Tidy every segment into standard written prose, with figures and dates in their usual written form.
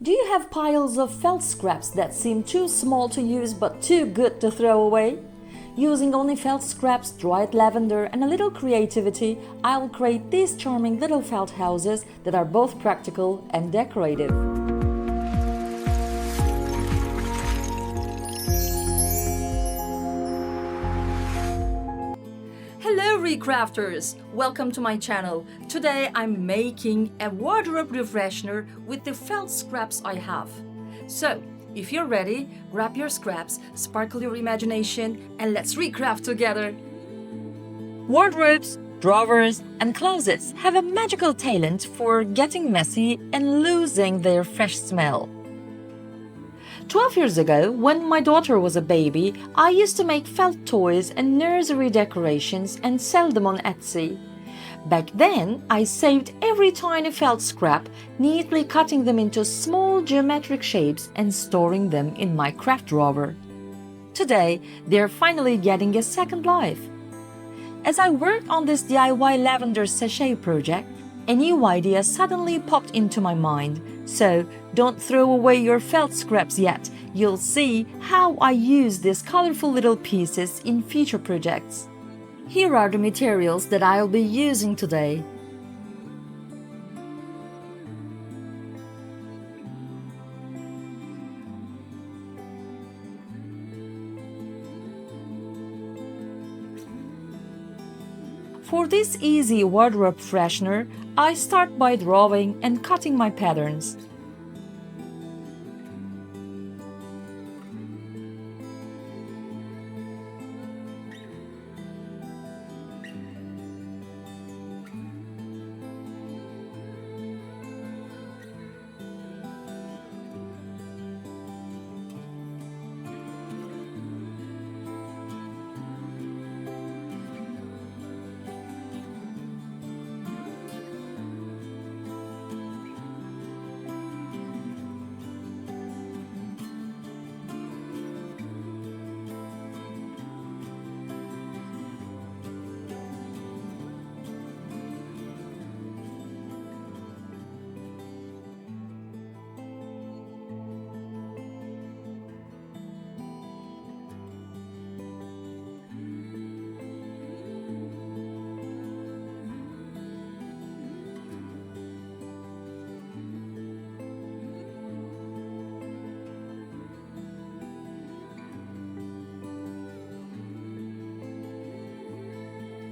Do you have piles of felt scraps that seem too small to use but too good to throw away? Using only felt scraps, dried lavender and a little creativity, I'll create these charming little felt houses that are both practical and decorative. Hello ReCrafters! Welcome to my channel. Today I'm making a wardrobe refreshener with the felt scraps I have. So, if you're ready, grab your scraps, sparkle your imagination, and let's ReCraft together! Wardrobes, drawers, and closets have a magical talent for getting messy and losing their fresh smell. 12 years ago, when my daughter was a baby, I used to make felt toys and nursery decorations and sell them on Etsy. Back then, I saved every tiny felt scrap, neatly cutting them into small geometric shapes and storing them in my craft drawer. Today, they're finally getting a second life. As I worked on this DIY lavender sachet project, a new idea suddenly popped into my mind. So, don't throw away your felt scraps yet. You'll see how I use these colorful little pieces in future projects. Here are the materials that I'll be using today. For this easy wardrobe freshener, I start by drawing and cutting my patterns.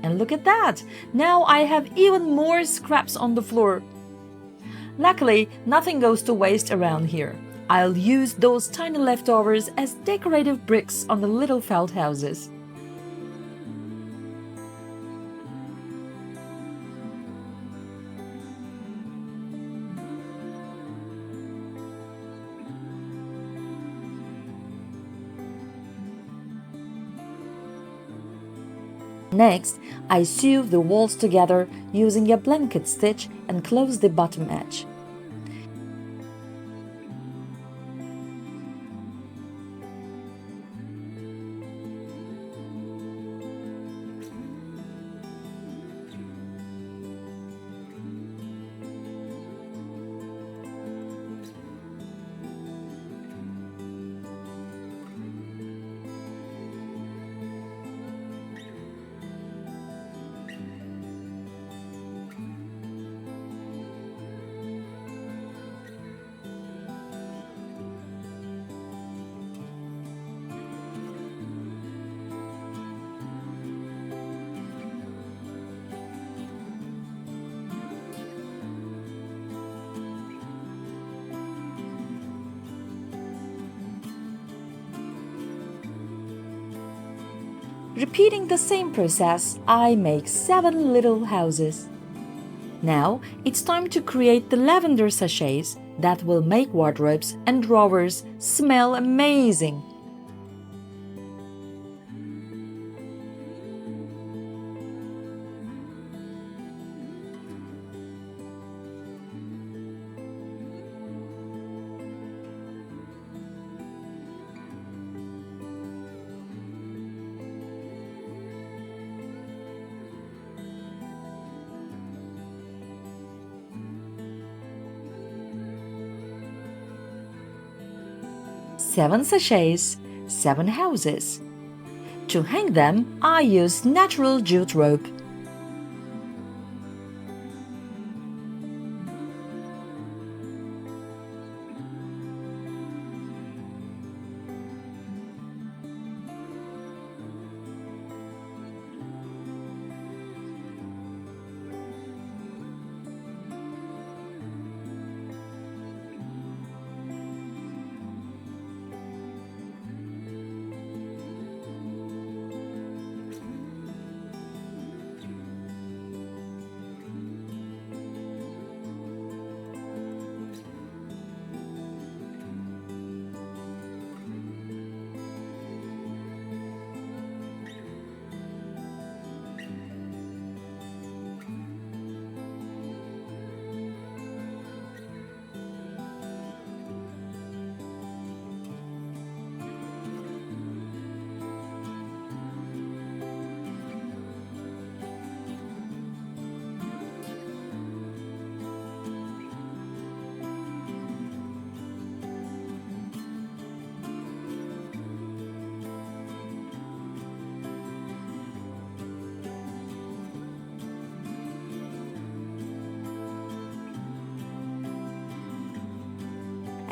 And look at that! Now I have even more scraps on the floor. Luckily, nothing goes to waste around here. I'll use those tiny leftovers as decorative bricks on the little felt houses. Next, I sew the walls together using a blanket stitch and close the bottom edge. Repeating the same process, I make 7 little houses. Now, it's time to create the lavender sachets that will make wardrobes and drawers smell amazing. 7 sachets, 7 houses. To hang them, I use natural jute rope.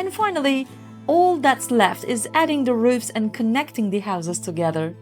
And finally, all that's left is adding the roofs and connecting the houses together.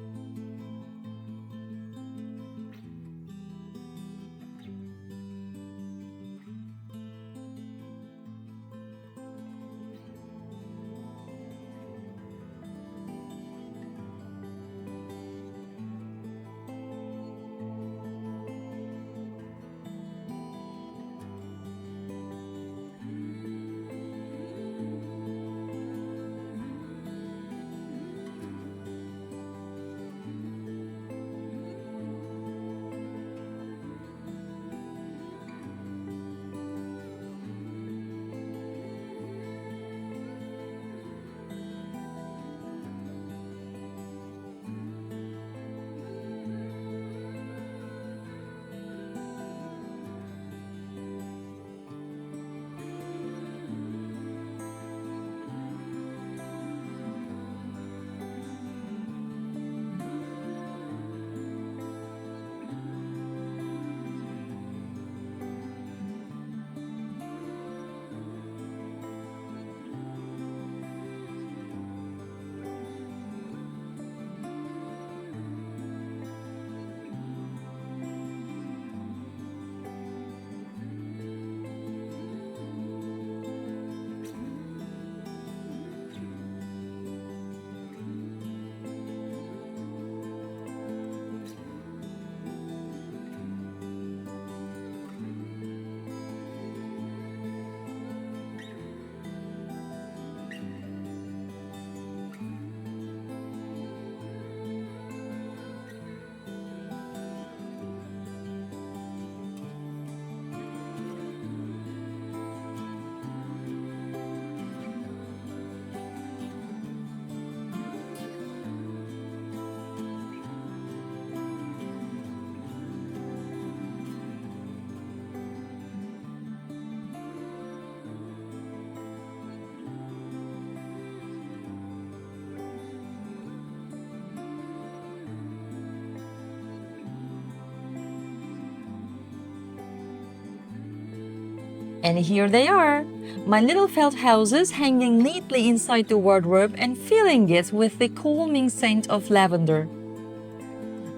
And here they are, my little felt houses hanging neatly inside the wardrobe and filling it with the calming scent of lavender.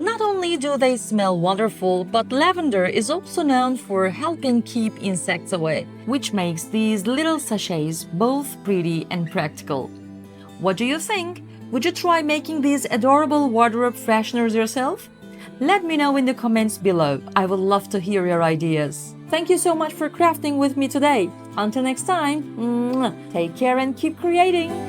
Not only do they smell wonderful, but lavender is also known for helping keep insects away, which makes these little sachets both pretty and practical. What do you think? Would you try making these adorable wardrobe fresheners yourself? Let me know in the comments below. I would love to hear your ideas. Thank you so much for crafting with me today. Until next time, take care and keep creating!